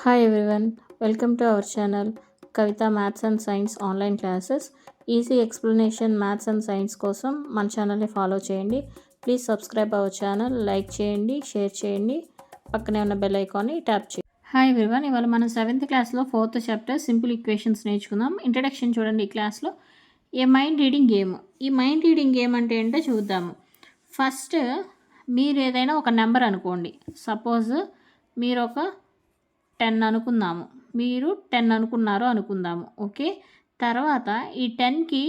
Hi everyone, welcome to our channel Kavita Maths and Science online classes. Easy explanation maths and science కోసం మన ఛానల్ని follow చేయండి. Please subscribe our channel, like చేయండి, share చేయండి, పక్కనే ఉన్న బెల్ ఐకాన్ని ట్యాప్ చేయండి. హాయ్ ఎవ్రీవన్, ఇవాళ మనం 7th క్లాస్లో 4th చాప్టర్ సింపుల్ ఈక్వేషన్స్ నేర్చుకుందాం. ఇంట్రడక్షన్ చూడండి. ఈ క్లాస్లో ఏ మైండ్ రీడింగ్ గేమ్. ఈ మైండ్ రీడింగ్ గేమ్ అంటే ఏంటో చూద్దాము. ఫస్ట్ మీరు ఏదైనా ఒక నెంబర్ అనుకోండి. సపోజ్ మీరు ఒక 10 అనుకుందాము. మీరు 10 అనుకున్నారు అనుకుందాము. ఓకే, తర్వాత ఈ 10కి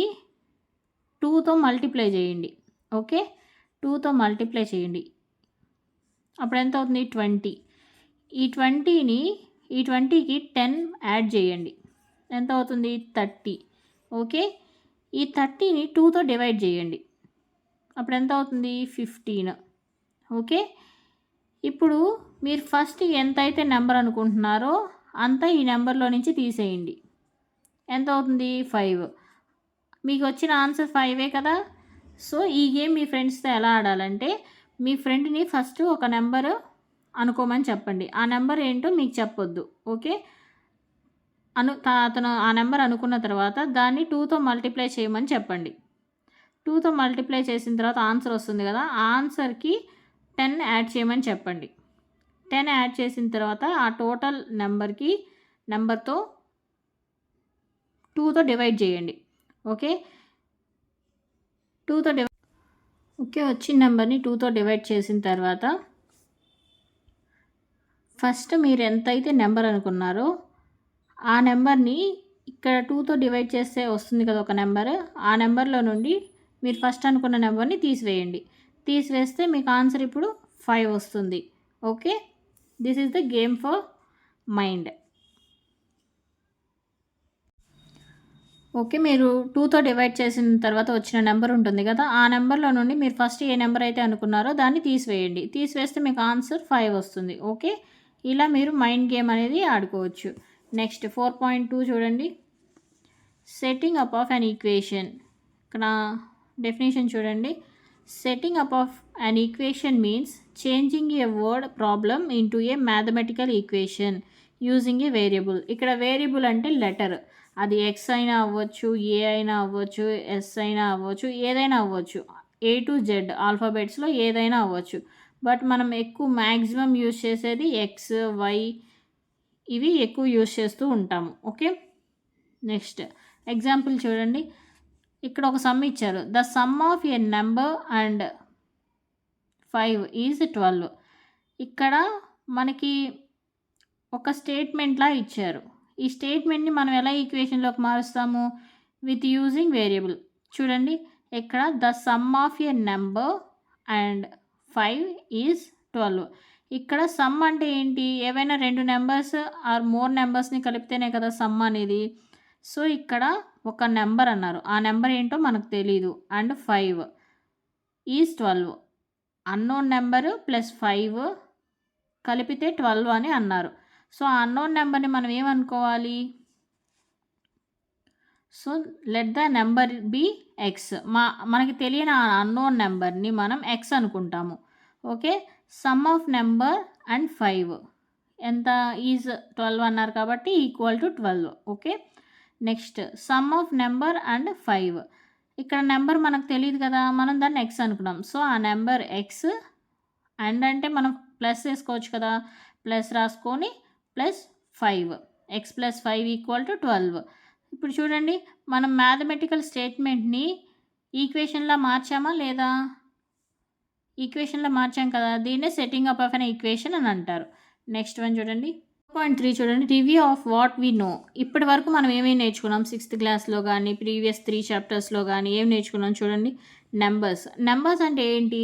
2తో మల్టిప్లై చేయండి. ఓకే, 2తో మల్టిప్లై చేయండి. అప్పుడు ఎంత అవుతుంది? 20. ఈ 20కి 10 యాడ్ చేయండి. ఎంత అవుతుంది? 30. ఓకే, ఈ 30ని 2తో డివైడ్ చేయండి. అప్పుడు ఎంత అవుతుంది? 15. ఓకే, ఇప్పుడు మీరు ఫస్ట్ ఎంత అయితే నెంబర్ అనుకుంటున్నారో అంతా ఈ నెంబర్లో నుంచి తీసేయండి. ఎంత అవుతుంది? 5. మీకు వచ్చిన ఆన్సర్ 5 కదా. సో ఈ గేమ్ మీ ఫ్రెండ్స్తో ఎలా ఆడాలంటే, మీ ఫ్రెండ్ని ఫస్ట్ ఒక నెంబర్ అనుకోమని చెప్పండి. ఆ నెంబర్ ఏంటో మీకు చెప్పొద్దు. ఓకే, అతను ఆ నెంబర్ అనుకున్న తర్వాత దాన్ని 2తో మల్టిప్లై చేయమని చెప్పండి. 2తో మల్టిప్లై చేసిన తర్వాత ఆన్సర్ వస్తుంది కదా, ఆ ఆన్సర్కి 10 యాడ్ చేయమని చెప్పండి. 10 యాడ్ చేసిన తర్వాత ఆ టోటల్ నెంబర్తో 2తో డివైడ్ చేయండి. ఓకే, 2తో వచ్చిన నెంబర్ని 2తో డివైడ్ చేసిన తర్వాత ఫస్ట్ మీరు ఎంతైతే నెంబర్ అనుకున్నారో ఆ నెంబర్ని ఇక్కడ 2తో డివైడ్ చేస్తే వస్తుంది కదా ఒక నెంబర్, ఆ నెంబర్లో నుండి మీరు ఫస్ట్ అనుకున్న నెంబర్ని తీసివేయండి. తీసివేస్తే మీకు ఆన్సర్ ఇప్పుడు 5 వస్తుంది. Okay, this is the game for mind. Okay, మీరు 2తో డివైడ్ చేసిన తర్వాత వచ్చిన నెంబర్ ఉంటుంది కదా, ఆ నెంబర్లో నుండి మీరు ఫస్ట్ ఏ నెంబర్ అయితే అనుకున్నారో దాన్ని తీసివేయండి. తీసివేస్తే మీకు ఆన్సర్ 5 వస్తుంది. ఓకే, ఇలా మీరు మైండ్ గేమ్ అనేది ఆడుకోవచ్చు. నెక్స్ట్ 4.2 చూడండి. Setting up of an equation. ఇక్కడ డెఫినేషన్ చూడండి. Setting up of an equation means changing A word problem into A mathematical equation using a variable. ఇక్కడ వేరియబుల్ అంటే లెటర్, అది ఎక్స్ అయినా అవ్వచ్చు, ఏ అయినా అవ్వచ్చు, ఎస్ అయినా అవ్వచ్చు, ఏదైనా అవ్వచ్చు. A to Z ఆల్ఫాబెట్స్లో ఏదైనా అవ్వచ్చు. బట్ మనం ఎక్కువ మ్యాక్సిమం యూజ్ చేసేది ఎక్స్, వై, ఇవి ఎక్కువ యూజ్ చేస్తూ ఉంటాము. ఓకే, నెక్స్ట్ ఎగ్జాంపుల్ చూడండి. ఇక్కడ ఒక సమ్ ఇచ్చారు. The sum of A number and 5 is 12. ఇక్కడ మనకి ఒక స్టేట్మెంట్లా ఇచ్చారు. ఈ స్టేట్మెంట్ని మనం ఎలా ఈక్వేషన్లోకి మారుస్తాము? With using variable. చూడండి, ఇక్కడ the sum of A number and 5 is 12. ఇక్కడ సమ్ అంటే ఏంటి? ఏవైనా 2 నెంబర్స్ ఆర్ మోర్ నెంబర్స్ని కలిపితేనే కదా సమ్ అనేది. సో ఇక్కడ ఒక నెంబర్ అన్నారు, ఆ నెంబర్ ఏంటో మనకు తెలీదు. And 5 is 12. Unknown number plus 5 కలిపితే 12 అని అన్నారు. సో ఆ అన్నోన్ నెంబర్ని మనం ఏమనుకోవాలి? So let the number be X. మనకి తెలియని ఆ అన్నోన్ నెంబర్ని మనం ఎక్స్ అనుకుంటాము. Okay, sum of number and 5 ఎంత? ఈజ్ 12 అన్నారు కాబట్టి equal to 12. Okay, next sum of number and 5. ఇక్కడ నెంబర్ మనకు తెలియదు కదా, మనం దాన్ని ఎక్స్ అనుకున్నాం. సో ఆ నెంబర్ ఎక్స్, అండ్ అంటే మనం ప్లస్ వేసుకోవచ్చు కదా, ప్లస్ రాసుకొని plus 5, X plus 5 equal to 12. ఇప్పుడు చూడండి, మనం మ్యాథమెటికల్ స్టేట్మెంట్ని ఈక్వేషన్లో మార్చామా లేదా? ఈక్వేషన్లో మార్చాం కదా, దీన్నే setting up of an equation అని అంటారు. నెక్స్ట్ వన్ చూడండి. 4.3 చూడండి. Review of what we know. ఇప్పటి వరకు మనం ఏమేమి నేర్చుకున్నాం? 6th క్లాస్లో కానీ ప్రీవియస్ 3 చాప్టర్స్లో కానీ ఏం నేర్చుకున్నాం చూడండి. నెంబర్స్ అంటే ఏంటి?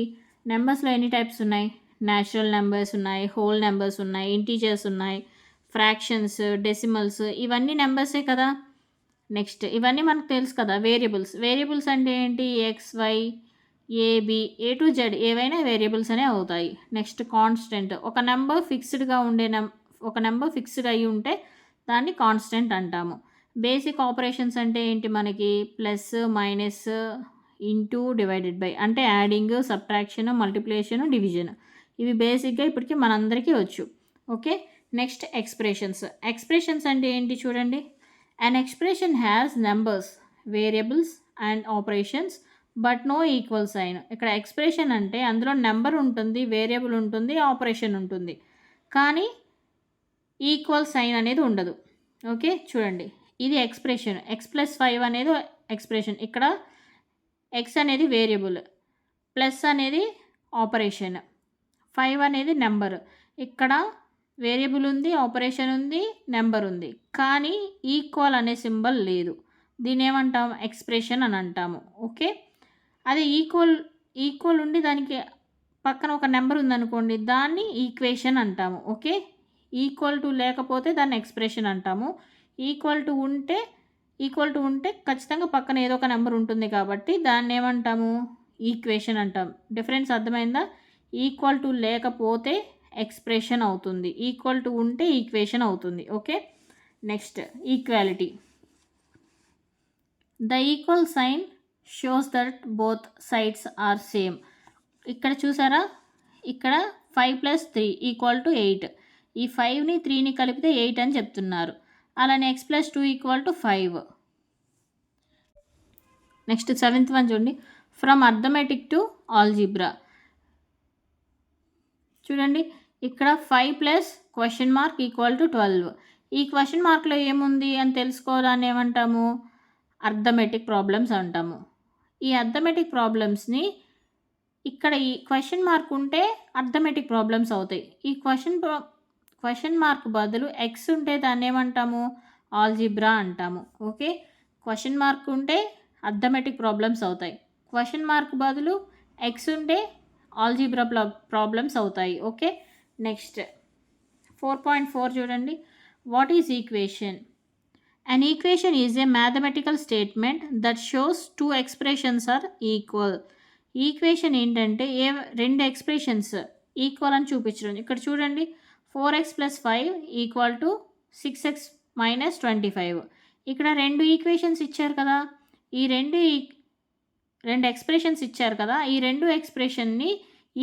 నెంబర్స్లో ఎన్ని టైప్స్ ఉన్నాయి? న్యాచురల్ నెంబర్స్ ఉన్నాయి, హోల్ నెంబర్స్ ఉన్నాయి, ఇంటీజర్స్ ఉన్నాయి, ఫ్రాక్షన్స్, డెసిమల్స్, ఇవన్నీ నెంబర్సే కదా. నెక్స్ట్ ఇవన్నీ మనకు తెలుసు కదా. వేరియబుల్స్ అంటే ఏంటి? X, Y, A B, A to Z ఏవైనా వేరియబుల్స్ అనే అవుతాయి. Next constant. ఒక నెంబర్ ఫిక్స్డ్ అయ్యి ఉంటే దాన్ని కాన్స్టెంట్ అంటాము. బేసిక్ ఆపరేషన్స్ అంటే ఏంటి? మనకి plus, minus, into, divided by, అంటే యాడింగ్, సబ్ట్రాక్షన్, మల్టిప్లికేషన్, డివిజన్. ఇవి బేసిక్గా ఇప్పటికీ మనందరికీ వచ్చు. ఓకే, నెక్స్ట్ ఎక్స్ప్రెషన్స్ అంటే ఏంటి చూడండి. An expression has numbers, variables and operations but no equal sign. ఇక్కడ ఎక్స్ప్రెషన్ అంటే అందులో నెంబర్ ఉంటుంది, వేరియబుల్ ఉంటుంది, ఆపరేషన్ ఉంటుంది, కానీ ఈక్వల్ సైన్ అనేది ఉండదు. ఓకే, చూడండి ఇది ఎక్స్ప్రెషన్. x+5 అనేది ఎక్స్ప్రెషన్. ఇక్కడ x అనేది వేరియబుల్, ప్లస్ అనేది ఆపరేషన్, 5 అనేది నెంబర్. ఇక్కడ వేరియబుల్ ఉంది, ఆపరేషన్ ఉంది, నెంబర్ ఉంది, కానీ ఈక్వల్ అనే సింబల్ లేదు. దీన్ని ఏమంటాము? ఎక్స్ప్రెషన్ అని అంటాము. ఓకే, అదే ఈక్వల్ ఉండి దానికి పక్కన ఒక నెంబర్ ఉందనుకోండి, దాన్ని ఈక్వేషన్ అంటాము. ఓకే, ఈక్వల్ టు లేకపోతే దాన్ని ఎక్స్ప్రెషన్ అంటాము. ఈక్వల్ టు ఉంటే ఖచ్చితంగా పక్కన ఏదో ఒక నెంబర్ ఉంటుంది కాబట్టి దాన్ని ఏమంటాము? ఈక్వేషన్ అంటాం. డిఫరెన్స్ అర్థమైందా? ఈక్వల్ టు లేకపోతే ఎక్స్ప్రెషన్ అవుతుంది, ఈక్వల్ టు ఉంటే ఈక్వేషన్ అవుతుంది. Okay, next equality. The equal sign shows that both sides are same. ఇక్కడ చూసారా, ఇక్కడ 5 + 3 = 8. ఈ 5ని 3ని కలిపితే 8 అని చెప్తున్నారు. అలానే x+2 = 5. నెక్స్ట్ 7th వన్ చూడండి. From arithmetic to algebra. చూడండి ఇక్కడ 5 + (?) 12. ఈ క్వశ్చన్ మార్క్లో ఏముంది అని తెలుసుకోవడాన్ని ఏమంటాము? అర్థమెటిక్ ప్రాబ్లమ్స్ అంటాము. ఈ అర్థమెటిక్ ప్రాబ్లమ్స్ని ఇక్కడ ఈ క్వశ్చన్ మార్క్ ఉంటే అర్థమెటిక్ ప్రాబ్లమ్స్ అవుతాయి. ఈ క్వశ్చన్ మార్క్ బదులు ఎక్స్ ఉంటే దాన్ని ఏమంటాము? ఆల్జీబ్రా అంటాము. ఓకే, క్వశ్చన్ మార్క్ ఉంటే అర్థమెటిక్ ప్రాబ్లమ్స్ అవుతాయి, క్వశ్చన్ మార్క్ బదులు ఎక్స్ ఉంటే ఆల్జీబ్రా ప్రాబ్లమ్స్ అవుతాయి. ఓకే, నెక్స్ట్ 4.4 చూడండి. What is equation? An equation is a mathematical statement that shows two expressions are equal. Equation ఏంటంటే రెండు ఎక్స్ప్రెషన్స్ ఈక్వల్ అని చూపించడం. ఇక్కడ చూడండి 4x + 5 = 6x - 25. ఇక్కడ రెండు ఈక్వేషన్స్ ఇచ్చారు కదా, ఈ రెండు ఎక్స్ప్రెషన్స్ ఇచ్చారు కదా, ఈ రెండు ఎక్స్ప్రెషన్ని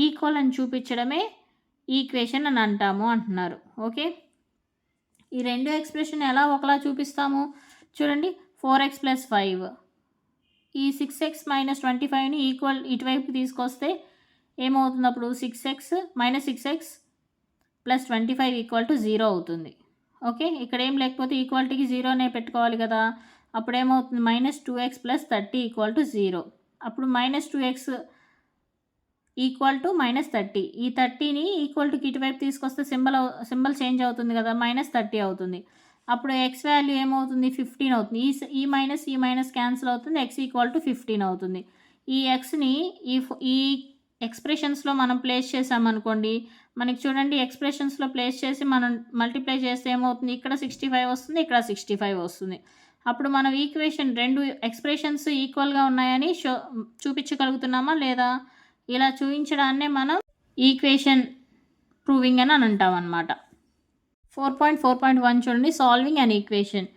ఈక్వల్ అని చూపించడమే ఈక్వేషన్ అని అంటాము అంటున్నారు. ఓకే, ఈ రెండు ఎక్స్ప్రెషన్ ఎలా ఒకలా చూపిస్తాము చూడండి. 4x + 5, ఈ 6x - 25ని ఈక్వల్ ఇటువైపు తీసుకొస్తే ఏమవుతుంది? అప్పుడు 6x - 6x + 25 = 0 అవుతుంది. ఓకే, ఇక్కడ ఏం లేకపోతే ఈక్వాలిటీకి 0నే పెట్టుకోవాలి కదా, అప్పుడు ఏమవుతుంది? -2x + 30 = 0. అప్పుడు -2x = -30. ఈ 30ని ఈక్వల్ టుకి ఇటువైపు తీసుకొస్తే సింబల్ చేంజ్ అవుతుంది కదా, -30 అవుతుంది. అప్పుడు ఎక్స్ వాల్యూ ఏమవుతుంది? 15 అవుతుంది. ఈ మైనస్ క్యాన్సిల్ అవుతుంది, x = 15 అవుతుంది. ఈ ఎక్స్ని ఈ ఎక్స్ప్రెషన్స్లో మనం ప్లేస్ చేసామనుకోండి, మనకి చూడండి ఎక్స్ప్రెషన్స్లో ప్లేస్ చేసి మనం మల్టిప్లై చేస్తే ఏమవుతుంది? ఇక్కడ 65 వస్తుంది, ఇక్కడ 65 వస్తుంది. అప్పుడు మనం ఈక్వేషన్ రెండు ఎక్స్ప్రెషన్స్ ఈక్వల్గా ఉన్నాయని చూపించగలుగుతున్నామా లేదా? ఇలా చూపించడాన్నే మనం ఈక్వేషన్ ప్రూవింగ్ అని అంటాం అన్నమాట. 4.4.1 చూడండి. Solving an equation.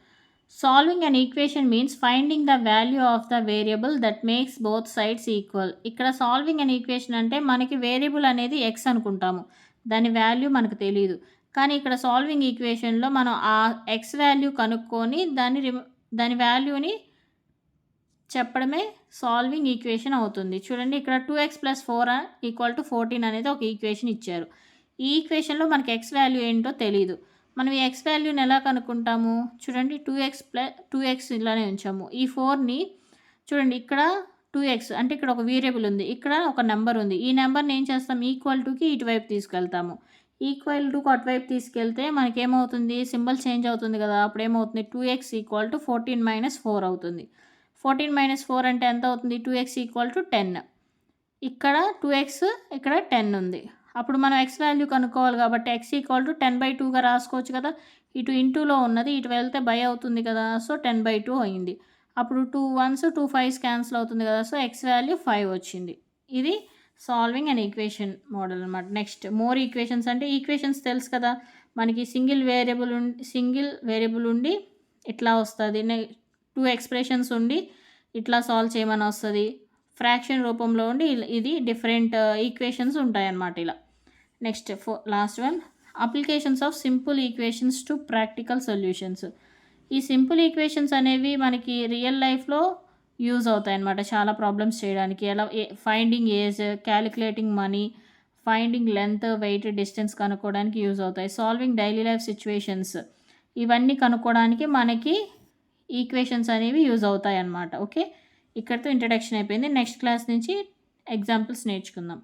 Solving an equation means finding the value of the variable that makes both sides equal. ఇక్కడ సాల్వింగ్ అన్ ఈక్వేషన్ అంటే మనకి వేరియబుల్ అనేది ఎక్స్ అనుకుంటాము, దాని వాల్యూ మనకు తెలియదు. కానీ ఇక్కడ సాల్వింగ్ ఈక్వేషన్లో మనం ఆ ఎక్స్ వాల్యూ కనుక్కొని దాని వాల్యూని చెప్పడమే సాల్వింగ్ ఈక్వేషన్ అవుతుంది. చూడండి ఇక్కడ 2x + 4 = 14 అనేది ఒక ఈక్వేషన్ ఇచ్చారు. ఈ ఈక్వేషన్లో మనకి ఎక్స్ వాల్యూ ఏంటో తెలియదు. మనం ఈ ఎక్స్ వాల్యూని ఎలా కనుక్కుంటాము? చూడండి 2x ఇలానే ఉంచాము. ఈ 4ని చూడండి ఇక్కడ 2x అంటే ఇక్కడ ఒక వేరియబుల్ ఉంది, ఇక్కడ ఒక నెంబర్ ఉంది. ఈ నెంబర్ని ఏం చేస్తాం? ఈక్వల్ టుకి ఇటువైపు తీసుకెళ్తాము. ఈక్వల్ టుకు అటువైపు తీసుకెళ్తే మనకేమవుతుంది? సింబల్ చేంజ్ అవుతుంది కదా, అప్పుడు ఏమవుతుంది? 2x = 14 - 4 అవుతుంది. 14 - 4 అంటే ఎంత అవుతుంది? 2x = 10. ఇక్కడ 2x ఇక్కడ 10 ఉంది. అప్పుడు మనం x వాల్యూ కనుక్కోవాలి కాబట్టి x = 10/2గా రాసుకోవచ్చు కదా. ఇటు ఇంటూలో ఉన్నది ఇటు వెళ్తే బై అవుతుంది కదా, సో 10/2 అయింది. అప్పుడు 2 1s 2 5s క్యాన్సిల్ అవుతుంది కదా, సో x వాల్యూ 5 వచ్చింది. ఇది సాల్వింగ్ అన్ ఈక్వేషన్ మోడల్ అనమాట. నెక్స్ట్ మోర్ ఈక్వేషన్స్ అంటే ఈక్వేషన్స్ తెలుసు కదా మనకి. సింగిల్ వేరియబుల్ ఉండి ఇట్లా వస్తుంది, 2 ఎక్స్ప్రెషన్స్ ఉండి ఇట్లా సాల్వ్ చేయమని వస్తుంది, ఫ్రాక్షన్ రూపంలో ఉండి ఇది డిఫరెంట్ ఈక్వేషన్స్ ఉంటాయన్నమాట ఇలా. Next last one applications of simple equations to practical solutions. ఈ సింపుల్ ఈక్వేషన్స్ అనేవి మనకి రియల్ లైఫ్‌లో యూజ్ అవుతాయన్నమాట. చాలా ప్రాబ్లమ్స్ చేయడానికి. ఎలా finding age, calculating money, finding length, weight, distance కనుక్కోవడానికి యూజ్ అవుతాయి. సాల్వింగ్ డైలీ లైఫ్ సిట్యుయేషన్స్ ఇవన్నీ కనుక్కోవడానికి మనకి ఈక్వేషన్స్ అనేవి యూజ్ అవుతాయన్నమాట. ఓకే. ఇక్కడితో ఇంట్రడక్షన్ అయిపోయింది. నెక్స్ట్ క్లాస్ నుంచి ఎగ్జాంపుల్స్ నేర్చుకుందాం.